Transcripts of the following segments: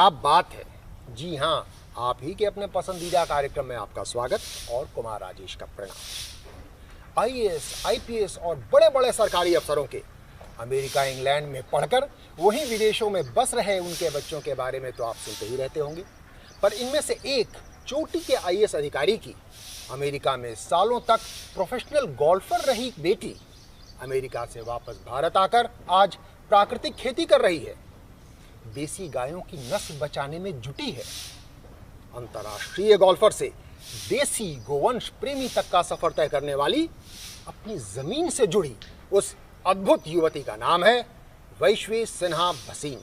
क्या बात है। जी हाँ, आप ही के अपने पसंदीदा कार्यक्रम में आपका स्वागत और कुमार राजेश का प्रणाम। आईएएस, आईपीएस और बड़े बड़े सरकारी अफसरों के अमेरिका इंग्लैंड में पढ़कर वहीं विदेशों में बस रहे उनके बच्चों के बारे में तो आप सुनते ही रहते होंगे, पर इनमें से एक चोटी के आईएएस अधिकारी की अमेरिका में सालों तक प्रोफेशनल गोल्फर रही बेटी अमेरिका से वापस भारत आकर आज प्राकृतिक खेती कर रही है, देसी गायों की नस्ल बचाने में जुटी है। अंतर्राष्ट्रीय गोल्फर से देसी गोवंश प्रेमी तक का सफर तय करने वाली अपनी जमीन से जुड़ी उस अद्भुत युवती का नाम है वैश्वी सिन्हा भसीन।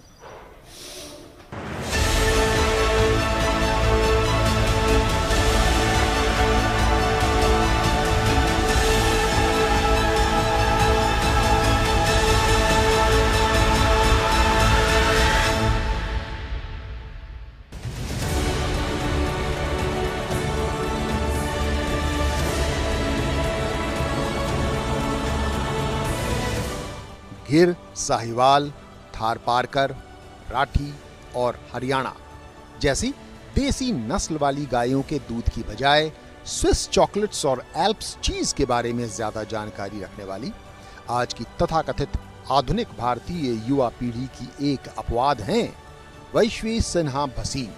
गिर, साहिवाल, थारपारकर, राठी और हरियाणा जैसी देसी नस्ल वाली गायों के दूध की बजाय स्विस चॉकलेट्स और एल्प्स चीज के बारे में ज्यादा जानकारी रखने वाली आज की तथाकथित आधुनिक भारतीय युवा पीढ़ी की एक अपवाद हैं वैश्वी सिन्हा भसीन।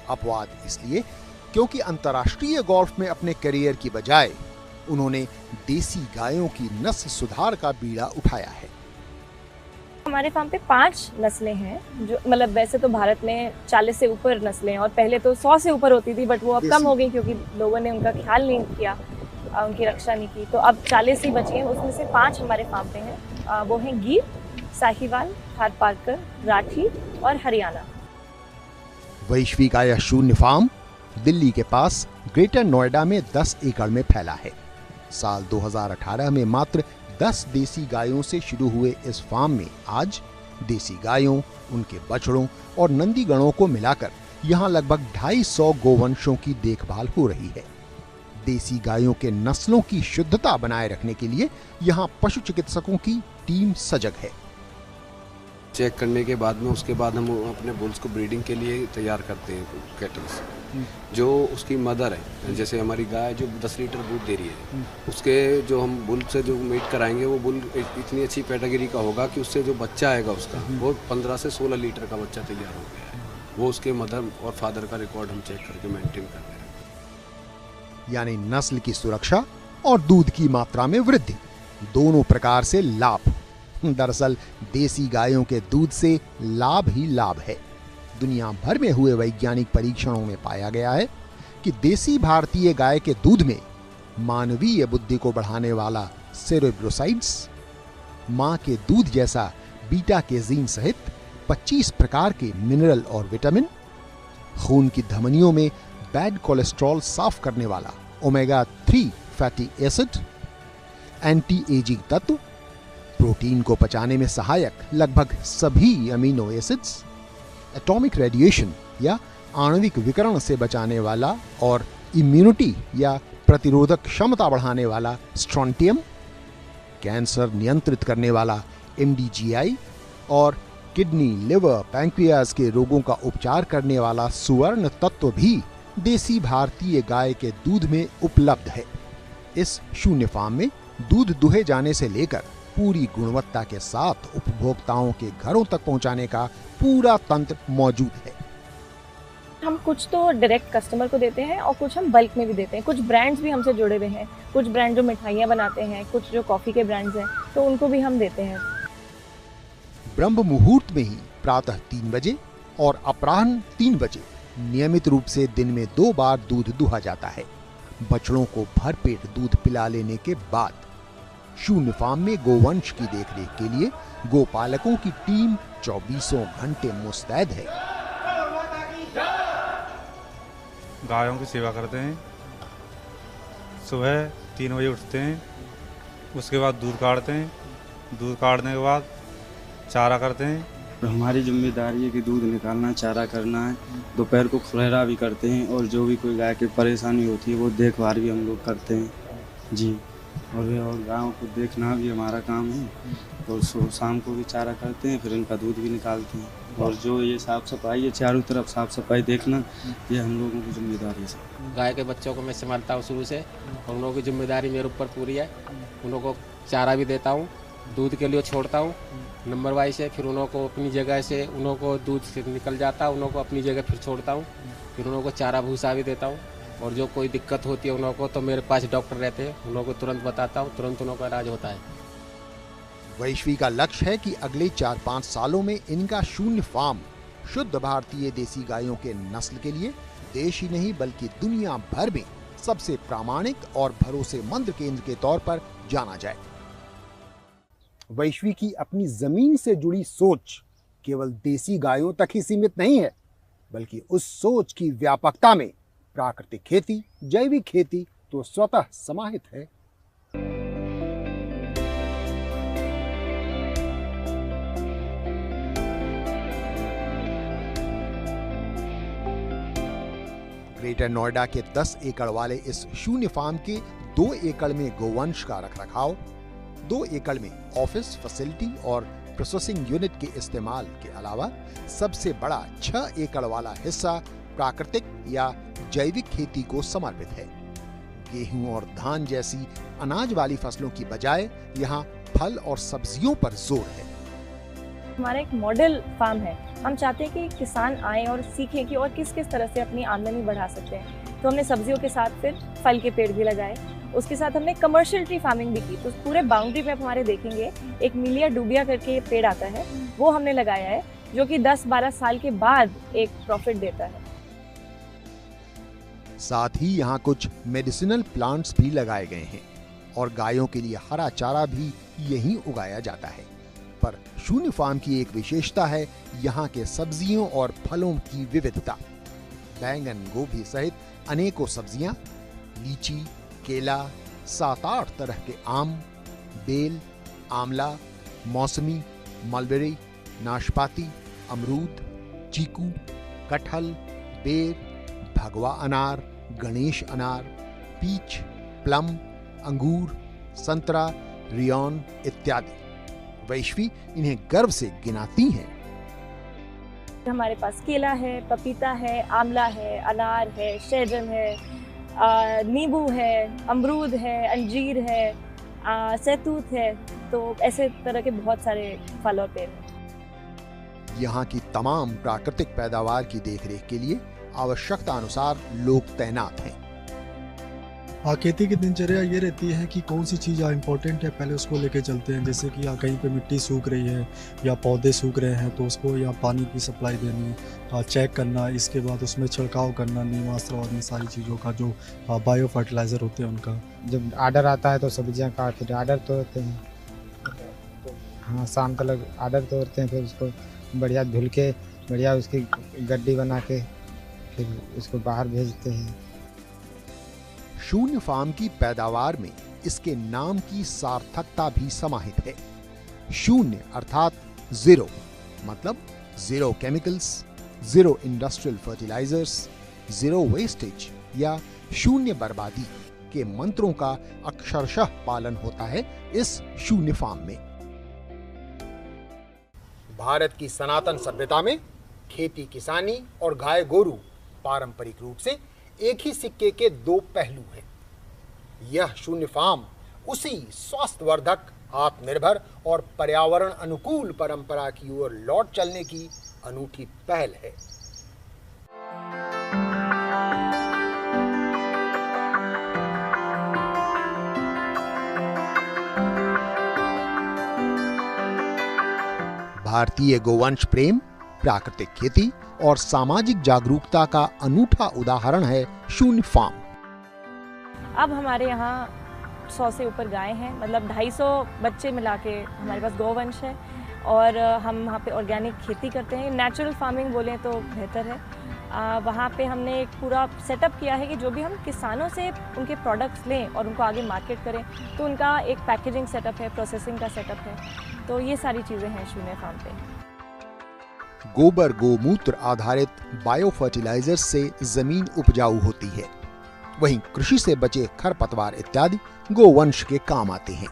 अपवाद इसलिए क्योंकि अंतर्राष्ट्रीय गोल्फ में अपने करियर की बजाय उन्होंने देसी गायों की नस्ल सुधार का बीड़ा उठाया है। हमारे फार्म पे 5 नस्लें हैं, जो मतलब वैसे तो भारत में 40 से ऊपर नस्लें हैं और पहले तो 100 से ऊपर होती थी, बट वो अब कम हो गई क्योंकि लोगों ने उनका ख्याल नहीं किया, उनकी रक्षा नहीं की, तो अब 40 ही बची हैं। उसमें से 5 हमारे फार्म पे हैं, वो हैं गिर, साहिवाल, थारपारकर, राठी और हरियाणा। वैश्वी का यह शून्य फार्म दिल्ली के पास ग्रेटर नोएडा में 10 एकड़ में फैला है। साल 2018 में मात्र 10 देसी गायों से शुरू हुए इस फार्म में आज देसी गायों, उनके बछड़ों और नंदीगणों को मिलाकर यहां लगभग 250 गोवंशों की देखभाल हो रही है। देसी गायों के नस्लों की शुद्धता बनाए रखने के लिए यहां पशु चिकित्सकों की टीम सजग है। चेक करने के बाद में उसके बाद हम अपने बुल्स को ब्रीडिंग के लिए तैयार करते हैं कैटल्स। जो उसकी मदर है, जैसे हमारी गाय जो 10 लीटर दूध दे रही है, उसके जो हम बुल से जो मीट कराएंगे वो बुल इतनी अच्छी कैटेगरी का होगा कि उससे जो बच्चा आएगा उसका वो 15 से 16 लीटर का बच्चा तैयार हो गया है। वो उसके मदर और फादर का रिकॉर्ड हम चेक करके मेंटेन करते हैं। यानी नस्ल की सुरक्षा और दूध की मात्रा में वृद्धि, दोनों प्रकार से लाभ। दरअसल देसी गायों के दूध से लाभ ही लाभ है। दुनिया भर में हुए वैज्ञानिक परीक्षणों में पाया गया है कि देसी भारतीय गाय के दूध में मानवीय बुद्धि को बढ़ाने वाला सेरेब्रोसाइड्स, मां के दूध जैसा बीटा केजीन सहित 25 प्रकार के मिनरल और विटामिन, खून की धमनियों में बैड कोलेस्ट्रॉल साफ करने वाला omega 3 fatty acid, anti ageing तत्व, प्रोटीन को पचाने में सहायक लगभग सभी अमीनो एसिड्स, एटॉमिक रेडिएशन या आणविक विकिरण से बचाने वाला और इम्यूनिटी या प्रतिरोधक क्षमता बढ़ाने वाला स्ट्रोंटियम, कैंसर नियंत्रित करने वाला MDGI और किडनी, लिवर, पैंक्रियाज के रोगों का उपचार करने वाला सुवर्ण तत्व भी देसी भारतीय गाय के दूध में उपलब्ध है। इस शून्य फार्म में दूध दुहे जाने से लेकर पूरी गुणवत्ता के साथ उपभोक्ताओं के घरों तक पहुंचाने का पूरा तंत्र मौजूद है। हम कुछ तो डायरेक्ट कस्टमर को देते हैं और कुछ हम बल्क में भी देते हैं। कुछ ब्रांड्स भी हमसे जुड़े हुए हैं, कुछ ब्रांड जो मिठाइयाँ बनाते हैं, कुछ जो कॉफ़ी के ब्रांड्स हैं, तो उनको भी हम देते हैं। ब्रह्म मुहूर्त में ही प्रातः 3 बजे और अपराह्न 3 बजे नियमित रूप से दिन में 2 बार दूध दुहा जाता है। बछड़ों को भरपेट दूध पिला लेने के बाद शून्य फार्म में गोवंश की देखरेख के लिए गोपालकों की टीम 24 घंटे मुस्तैद है। गायों की सेवा करते हैं, सुबह 3 बजे उठते हैं, उसके बाद दूध काटते हैं, दूध काटने के बाद चारा करते हैं। हमारी जिम्मेदारी है कि दूध निकालना, चारा करना है, दोपहर को खुलेरा भी करते हैं और जो भी कोई गाय की परेशानी होती है वो देखभाल भी हम लोग करते हैं जी। और गायों को देखना भी हमारा काम है और शाम को भी चारा करते हैं, फिर इनका दूध भी निकालते हैं। और जो ये साफ सफाई है, चारों तरफ साफ सफाई देखना, ये हम लोगों की जिम्मेदारी है। गाय के बच्चों को मैं संभालता हूँ शुरू से, और उन लोगों की जिम्मेदारी मेरे ऊपर पूरी है। उन लोगों को चारा भी देता हूँ, दूध के लिए छोड़ता हूँ नंबर वाइज है, फिर उन लोगों को अपनी जगह से उन लोगों को दूध से निकल जाता है, उन लोगों को अपनी जगह फिर छोड़ता हूँ, फिर उन लोगों को चारा भूसा भी देता हूँ। और जो कोई दिक्कत होती है उन लोगों को, तो मेरे पास डॉक्टर रहते हैं, उन लोगों को तुरंत बताता हूँ, तुरंत उन लोगों का इलाज होता है। वैश्वी का लक्ष्य है कि अगले 4-5 सालों में इनका शून्य फार्म शुद्ध भारतीय देसी गायों के नस्ल के लिए देश ही नहीं बल्कि दुनिया भर में सबसे प्रामाणिक और भरोसेमंद केंद्र के तौर पर जाना जाए। वैश्वी की अपनी जमीन से जुड़ी सोच केवल देसी गायों तक ही सीमित नहीं है, बल्कि उस सोच की व्यापकता में प्राकृतिक खेती, जैविक खेती तो स्वतः समाहित है। ग्रेटर नोएडा के 10 एकड़ वाले इस शून्य फार्म के 2 एकड़ में गोवंश का रखरखाव, 2 एकड़ में ऑफिस फैसिलिटी और प्रोसेसिंग यूनिट के इस्तेमाल के अलावा सबसे बड़ा 6 एकड़ वाला हिस्सा प्राकृतिक या जैविक खेती को समर्पित है। गेहूं और धान जैसी अनाज वाली फसलों की बजाय यहाँ फल और सब्जियों पर जोर है। हमारा एक मॉडल फार्म है। हम चाहते हैं कि किसान आए और सीखें कि और किस किस तरह से अपनी आमदनी बढ़ा सकते हैं। तो हमने सब्जियों के साथ फिर फल के पेड़ भी लगाए, उसके साथ हमने कमर्शियल ट्री फार्मिंग भी की। तो पूरे बाउंड्री पे आप हमारे देखेंगे एक मिलिया डूबिया करके पेड़ आता है, वो हमने लगाया है, जो कि 10-12 साल के बाद एक प्रॉफिट देता है। साथ ही यहाँ कुछ मेडिसिनल प्लांट्स भी लगाए गए हैं और गायों के लिए हरा चारा भी यहीं उगाया जाता है। पर शून्य फार्म की एक विशेषता है यहाँ के सब्जियों और फलों की विविधता। बैंगन, गोभी सहित अनेकों सब्जियां, लीची, केला, 7-8 तरह के आम, बेल, आंवला, मौसमी, मलबेरी, नाशपाती, अमरूद, चीकू, कटहल, बेर, भगवा अनार, गणेश अनार, पीच, प्लम, अंगूर, संतरा, रियोन इत्यादि। वैश्वी इन्हें गर्व से गिनाती हैं। हमारे पास केला है, पपीता है, आंवला है, अनार है, शहजन है, नींबू है, अमरूद है, अंजीर है, सहतूत है। तो ऐसे तरह के बहुत सारे फल और पेड़ हैं। यहाँ की तमाम प्राकृतिक पैदावार की देखरेख के लिए आवश्यकता अनुसार लोग तैनात हैं। खेती की दिनचर्या ये रहती है कि कौन सी चीज़ इम्पोर्टेंट है, पहले उसको लेके चलते हैं। जैसे कि कहीं पे मिट्टी सूख रही है या पौधे सूख रहे हैं तो उसको या पानी की सप्लाई देनी, चेक करना, इसके बाद उसमें छिड़काव करना, नीमास्त्र और इन सारी चीज़ों का जो बायो फर्टिलाइज़र होते हैं उनका। जब आर्डर आता है तो सब्जियां का फिर आर्डर तोड़ते हैं, हाँ शाम तक आर्डर तोड़ते हैं, फिर उसको बढ़िया धुल के बढ़िया उसकी गड्डी बना के फिर उसको बाहर भेजते हैं। शून्य फार्म की पैदावार में इसके नाम की सार्थकता भी समाहित है। शून्य अर्थात जीरो, मतलब zero chemicals, zero industrial fertilisers, zero wastage या शून्य बर्बादी के मंत्रों का अक्षरशः पालन होता है इस शून्य फार्म में। भारत की सनातन सभ्यता में खेती किसानी और गाय गोरू पारंपरिक रूप से एक ही सिक्के के 2 पहलू हैं। यह शून्य फार्म उसी स्वास्थ्यवर्धक, आत्मनिर्भर और पर्यावरण अनुकूल परंपरा की ओर लौट चलने की अनूठी पहल है। भारतीय गोवंश प्रेम, प्राकृतिक खेती और सामाजिक जागरूकता का अनूठा उदाहरण है शून्य फार्म। अब हमारे यहाँ 100 से ऊपर गाय हैं, मतलब 250 बच्चे मिला के हमारे पास गोवंश है। और हम वहाँ पे ऑर्गेनिक खेती करते हैं, नेचुरल फार्मिंग बोलें तो बेहतर है। वहाँ पे हमने एक पूरा सेटअप किया है कि जो भी हम किसानों से उनके प्रोडक्ट्स लें और उनको आगे मार्केट करें, तो उनका एक पैकेजिंग सेटअप है, प्रोसेसिंग का सेटअप है। तो ये सारी चीज़ें हैं शून्य फार्म पे। गोबर गोमूत्र आधारित बायो फर्टिलाइजर से जमीन उपजाऊ होती है, वहीं कृषि से बचे खरपतवार इत्यादि गोवंश के काम आते हैं।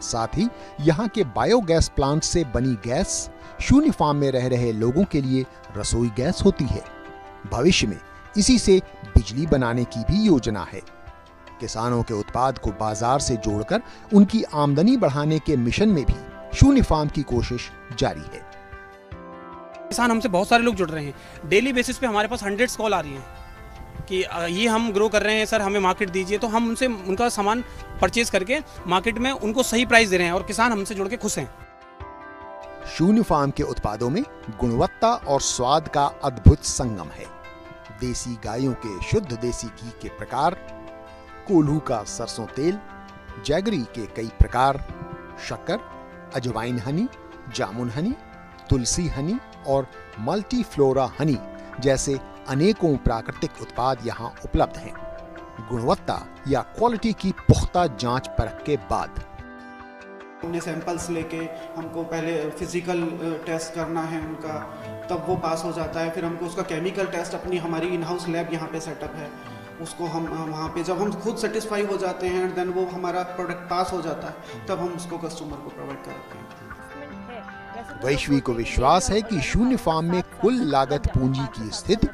साथ ही यहाँ के बायोगैस प्लांट से बनी गैस शून्य फार्म में रह रहे लोगों के लिए रसोई गैस होती है। भविष्य में इसी से बिजली बनाने की भी योजना है। किसानों के उत्पाद को बाजार से जोड़कर उनकी आमदनी बढ़ाने के मिशन में भी शून्य फार्म की कोशिश जारी है। किसान हमसे बहुत सारे लोग जुड़ रहे हैं। डेली बेसिस पे हमारे पास 100 कॉल आ रही हैं कि ये हम ग्रो कर रहे हैं सर, हमें मार्केट दीजिए। तो हम उनसे उनका सामान परचेज करके मार्केट में उनको सही प्राइस दे रहे हैं और किसान हमसे जुड़ के खुश हैं। शून्य फार्म के उत्पादों में गुणवत्ता और स्वाद का अद्भुत संगम है। देसी गायों के शुद्ध देसी घी के प्रकार, कोल्हू का सरसों तेल, जैगरी के कई प्रकार, शक्कर, अजवाइन हनी, जामुन हनी, तुलसी हनी और मल्टीफ्लोरा हनी जैसे अनेकों प्राकृतिक उत्पाद यहाँ उपलब्ध हैं। गुणवत्ता या क्वालिटी की पुख्ता जांच परख के बाद हमने सैंपल्स लेके हमको पहले फिजिकल टेस्ट करना है उनका, तब वो पास हो जाता है। फिर हमको उसका केमिकल टेस्ट अपनी हमारी इन हाउस लैब यहाँ पे सेटअप है, उसको हम वहाँ पे जब हम खुद सेटिस्फाई हो जाते हैं देन वो हमारा प्रोडक्ट पास हो जाता है, तब हम उसको कस्टमर को प्रोवाइड करते हैं। वैश्वी को विश्वास है कि शून्य फार्म में कुल लागत पूंजी की स्थिति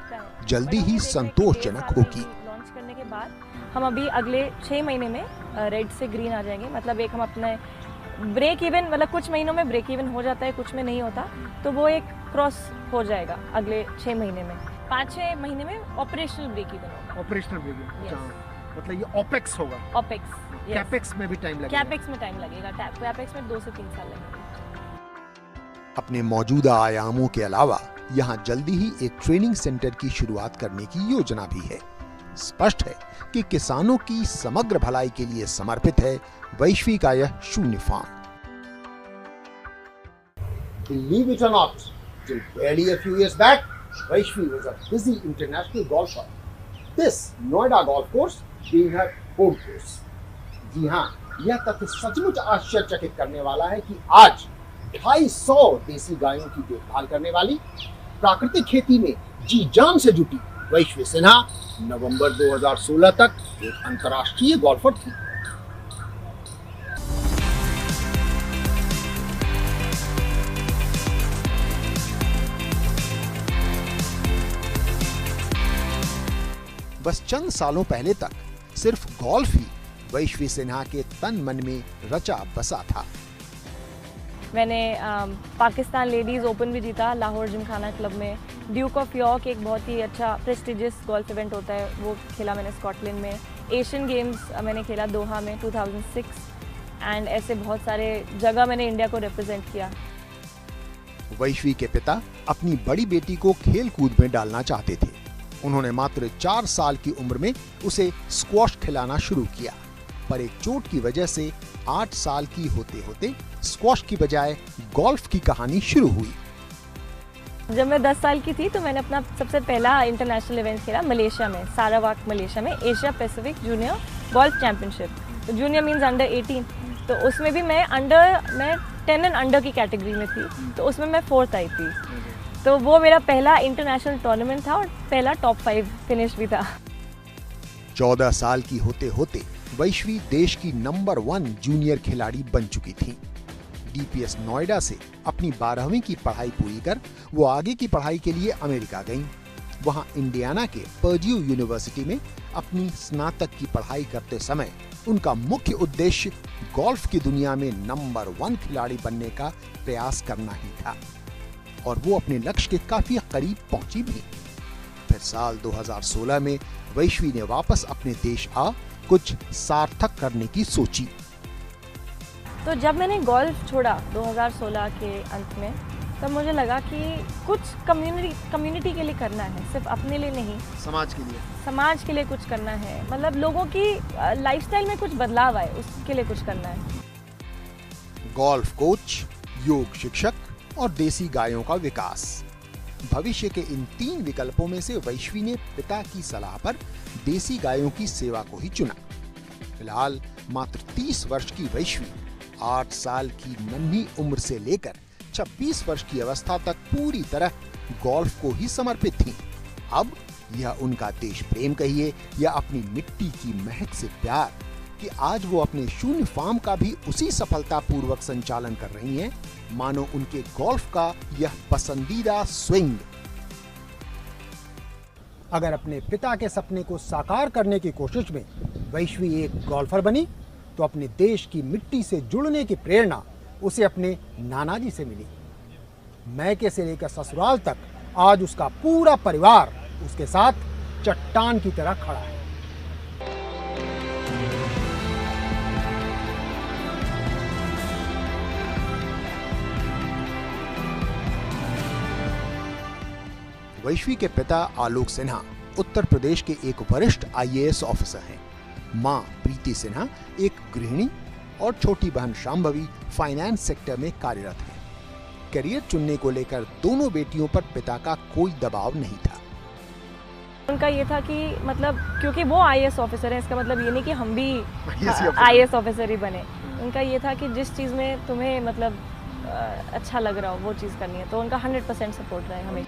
जल्दी ही संतोषजनक होगी। लॉन्च करने के बाद हम अभी अगले 6 महीने में रेड से ग्रीन आ जाएंगे। मतलब एक हम अपने ब्रेक इवन, मतलब कुछ महीनों में ब्रेक इवन हो जाता है, कुछ में नहीं होता, तो वो एक क्रॉस हो जाएगा अगले 6 महीने में। 5-6 महीने में ऑपरेशनल ब्रेक इवन होगा। ऑपरेशनल ब्रेक इवन मतलब ये ओपेक्स होगा। ओपेक्स, कैपेक्स में भी टाइम लगेगा। कैपेक्स में टाइम लगेगा। कैपेक्स में 2 से 3 साल लगेगा। अपने मौजूदा आयामों के अलावा यहाँ जल्दी ही एक ट्रेनिंग सेंटर की शुरुआत करने की योजना भी है। स्पष्ट है कि किसानों की समग्र भलाई के लिए समर्पित है वैश्वी का यह शून्य farm. Believe it or not, till barely a few years back, Vaishvi was a busy international golfer. This Noida golf course being her home course. जी हाँ, यह तथ्य सचमुच आश्चर्यचकित करने वाला है कि आज 250 देसी गायों की देखभाल करने वाली, प्राकृतिक खेती में जी जान से जुटी वैश्वी सिन्हा नवंबर 2016 तक एक अंतर्राष्ट्रीय गोल्फर थी। बस चंद सालों पहले तक सिर्फ गोल्फ ही वैश्वी सिन्हा के तन मन में रचा बसा था। मैंने पाकिस्तान लेडीज़ ओपन भी जीता लाहौर जिमखाना क्लब में। ड्यूक ऑफ यॉर्क एक बहुत ही अच्छा प्रेस्टिजियस गोल्फ इवेंट होता है, वो खेला मैंने स्कॉटलैंड में। एशियन गेम्स मैंने खेला दोहा में 2006 एंड ऐसे बहुत सारे जगह मैंने इंडिया को रिप्रेजेंट किया। वैश्वी के पिता अपनी बड़ी बेटी को खेल कूद में डालना चाहते थे। उन्होंने मात्र 4 साल की उम्र में उसे स्क्वॉश खिलाना शुरू किया, पर एक चोट की वजह से 8 साल की होते होते स्क्वॉश की बजाय गोल्फ की कहानी शुरू हुई। जब मैं 10 साल की थी तो मैंने अपना सबसे पहला इंटरनेशनल इवेंट खेला मलेशिया में, सारावाक मलेशिया में, Asia Pacific junior golf championship. तो जूनियर मींस अंडर 18, तो उसमें भी मैं 10 एंड अंडर की कैटेगरी में थी, तो उसमें मैं 4th आई थी। तो वो मेरा पहला इंटरनेशनल टूर्नामेंट था और पहला टॉप 5 फिनिश भी था। 14 साल की होते होते वैश्वी देश की नंबर 1 जूनियर खिलाड़ी बन चुकी थी। डीपीएस नोएडा से अपनी 12वीं की पढ़ाई पूरी कर वो आगे की पढ़ाई के लिए अमेरिका गईं। वहां इंडियाना के पर्ड्यू यूनिवर्सिटी में अपनी स्नातक की पढ़ाई करते समय उनका मुख्य उद्देश्य गोल्फ की दुनिया में नंबर 1 खिलाड़ी बनने का प्रयास करना ही था, और वो अपने लक्ष्य के काफी करीब पहुंची भी। फिर साल 2016 में वैश्वी ने वापस अपने देश आ कुछ सार्थक करने की सोची। तो जब मैंने गोल्फ छोड़ा 2016 के अंत में, तब मुझे लगा कि कुछ कम्युनिटी के लिए करना है, सिर्फ अपने लिए नहीं, समाज के लिए कुछ करना है। मतलब लोगों की लाइफस्टाइल में कुछ बदलाव आए, उसके लिए कुछ करना है। गोल्फ कोच, योग शिक्षक और देसी गायों का विकास, भविष्य के इन 3 विकल्पों में से वैश्वी ने पिता की सलाह पर देसी गायों की सेवा को ही चुना। फिलहाल मात्र 30 वर्ष की वैश्वी 8 साल की नन्ही उम्र से लेकर 26 वर्ष की अवस्था तक पूरी तरह गोल्फ को ही समर्पित थी। अब यह उनका देश प्रेम कहिए या अपनी मिट्टी की महक से प्यार, कि आज वो अपने शून्य फार्म का भी उसी सफलतापूर्वक संचालन कर रही हैं मानो उनके गोल्फ का यह पसंदीदा स्विंग। अगर अपने पिता के सपने को साकार करने की कोशिश में वैश्वी एक गोल्फर बनी, तो अपने देश की मिट्टी से जुड़ने की प्रेरणा उसे अपने नाना जी से मिली। मैके से लेकर ससुराल तक आज उसका पूरा परिवार उसके साथ चट्टान की तरह खड़ा है। वैश्वी के पिता आलोक सिन्हा उत्तर प्रदेश के एक वरिष्ठ आईएएस ऑफिसर हैं। मां प्रीति सिन्हा एक गृहिणी और छोटी बहन शांभवी फाइनेंस सेक्टर में कार्यरत हैं। करियर चुनने को लेकर दोनों बेटियों पर पिता का कोई दबाव नहीं था। उनका ये था कि मतलब क्योंकि वो आईएएस ऑफिसर है, इसका मतलब ये नहीं कि हम भी आईएएस ऑफिसर ही बने। उनका ये था कि जिस चीज़ में तुम्हें मतलब अच्छा लग रहा हो वो चीज़ करनी है, तो उनका 100% सपोर्ट रहा है हमें।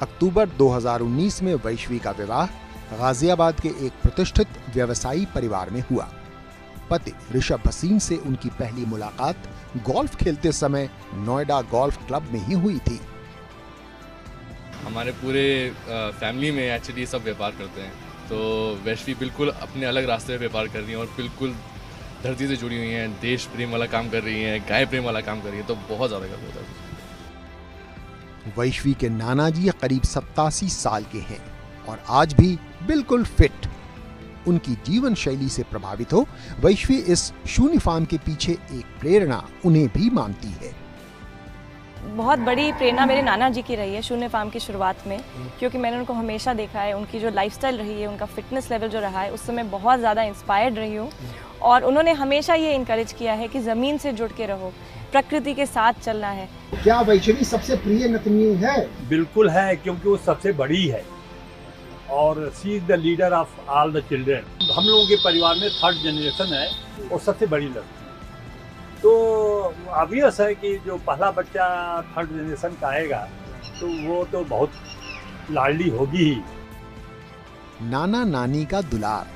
अक्टूबर 2019 में वैश्वी का विवाह गाजियाबाद के एक प्रतिष्ठित व्यवसायी परिवार में हुआ। पति ऋषभ भसीन से उनकी पहली मुलाकात गोल्फ खेलते समय नोएडा गोल्फ क्लब में ही हुई थी। हमारे पूरे फैमिली में एक्चुअली सब व्यापार करते हैं, तो वैश्वी बिल्कुल अपने अलग रास्ते पे व्यापार कर रही हैं और बिल्कुल धरती से जुड़ी हुई हैं, देश प्रेम वाला काम कर रही हैं, गाय प्रेम वाला काम कर रही है, तो बहुत ज़्यादा कर रहा है। वैश्वी के नाना जी करीब 87 साल के हैं और आज भी बिल्कुल फिट। उनकी जीवन शैली से प्रभावित हो वैश्वी इस शून्य फार्म के पीछे एक प्रेरणा उन्हें भी मानती है। बहुत बड़ी प्रेरणा मेरे नाना जी की रही है शून्य फार्म की शुरुआत में, क्योंकि मैंने उनको हमेशा देखा है, उनकी जो लाइफस्टाइल रही है, उनका फिटनेस लेवल जो रहा है, उससे मैं बहुत ज़्यादा इंस्पायर्ड रही हूँ। और उन्होंने हमेशा ये इनकरेज किया है कि ज़मीन से जुड़ के रहो, प्रकृति के साथ चलना है। क्या वैष्णवी सबसे प्रिय नतनी है? बिल्कुल है, क्योंकि वो सबसे बड़ी है और she is the leader of all the children. हम लोगों के परिवार में 3rd जनरेशन है और सबसे बड़ी लड़की, तो ऑब्वियस है कि जो पहला बच्चा 3rd जनरेशन का आएगा तो वो तो बहुत लाडली होगी ही। नाना नानी का दुलार,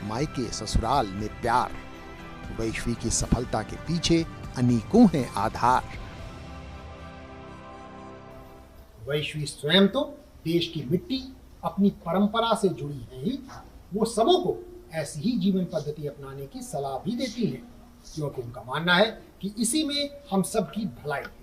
मायके ससुराल में प्यार, वैश्वी की सफलता के पीछे अनेकों हैं आधार। वैश्वी स्वयं तो देश की मिट्टी अपनी परंपरा से जुड़ी है ही, वो सबों को ऐसी ही जीवन पद्धति अपनाने की सलाह भी देती हैं, क्योंकि उनका मानना है कि इसी में हम सब की भलाई है।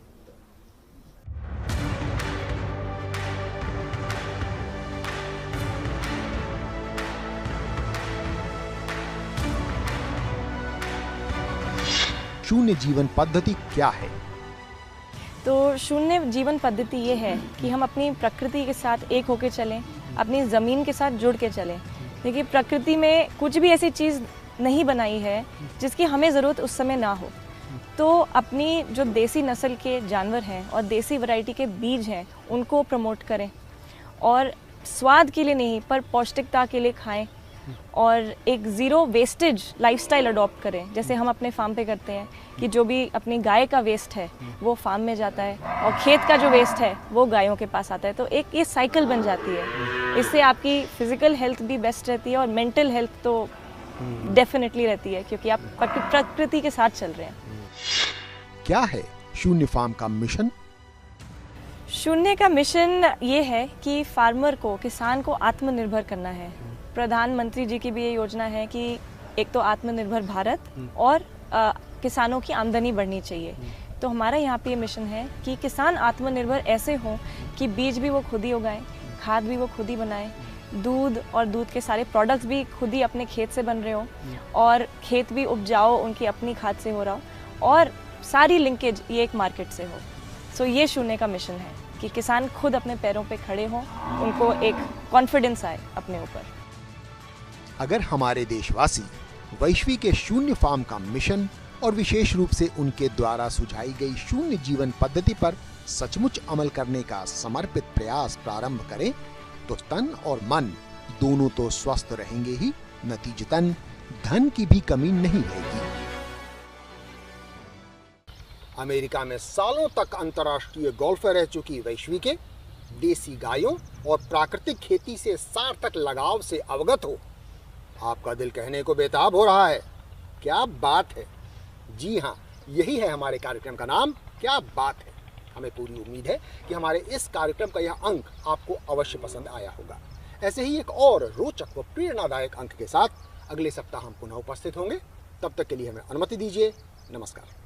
शून्य जीवन पद्धति क्या है? तो शून्य जीवन पद्धति ये है कि हम अपनी प्रकृति के साथ एक होकर चलें, अपनी ज़मीन के साथ जुड़ के चलें। देखिए, प्रकृति में कुछ भी ऐसी चीज़ नहीं बनाई है जिसकी हमें ज़रूरत उस समय ना हो। तो अपनी जो देसी नस्ल के जानवर हैं और देसी वैरायटी के बीज हैं, उनको प्रमोट करें और स्वाद के लिए नहीं पर पौष्टिकता के लिए खाएं और एक ज़ीरो वेस्टेज लाइफस्टाइल अडॉप्ट करें, जैसे हम अपने फार्म पे करते हैं कि जो भी अपनी गाय का वेस्ट है वो फार्म में जाता है और खेत का जो वेस्ट है वो गायों के पास आता है। तो एक ये साइकिल बन जाती है। इससे आपकी फिजिकल हेल्थ भी बेस्ट रहती है और मेंटल हेल्थ तो डेफिनेटली रहती है, क्योंकि आप प्रकृति के साथ चल रहे हैं। क्या है शून्य फार्म का मिशन? शून्य का मिशन ये है कि फार्मर को, किसान को आत्मनिर्भर करना है। प्रधानमंत्री जी की भी ये योजना है कि एक तो आत्मनिर्भर भारत और किसानों की आमदनी बढ़नी चाहिए। तो हमारा यहाँ पे ये मिशन है कि किसान आत्मनिर्भर ऐसे हों कि बीज भी वो खुद ही उगाएं, खाद भी वो खुद ही बनाएं, दूध और दूध के सारे प्रोडक्ट्स भी खुद ही अपने खेत से बन रहे हो और खेत भी उपजाओ उनकी अपनी खाद से हो रहा हो और सारी लिंकेज ये एक मार्केट से हो। सो ये शून्य का मिशन है कि किसान खुद अपने पैरों पे खड़े हों, उनको एक कॉन्फिडेंस आए अपने ऊपर। अगर हमारे देशवासी वैश्वी के शून्य फार्म का मिशन और विशेष रूप से उनके द्वारा सुझाई गई शून्य जीवन पद्धति पर सचमुच अमल करने का समर्पित प्रयास प्रारंभ करें तो तन और मन दोनों तो स्वस्थ रहेंगे ही, नतीजतन धन की भी कमी नहीं रहेगी। अमेरिका में सालों तक अंतर्राष्ट्रीय गोल्फर रह चुकी वैश्वी के देसी गायों और प्राकृतिक खेती से सार्थक लगाव से अवगत हो आपका दिल कहने को बेताब हो रहा है, क्या बात है। जी हाँ, यही है हमारे कार्यक्रम का नाम, क्या बात है। हमें पूरी उम्मीद है कि हमारे इस कार्यक्रम का यह अंक आपको अवश्य पसंद आया होगा। ऐसे ही एक और रोचक व प्रेरणादायक अंक के साथ अगले सप्ताह हम पुनः उपस्थित होंगे। तब तक के लिए हमें अनुमति दीजिए। नमस्कार।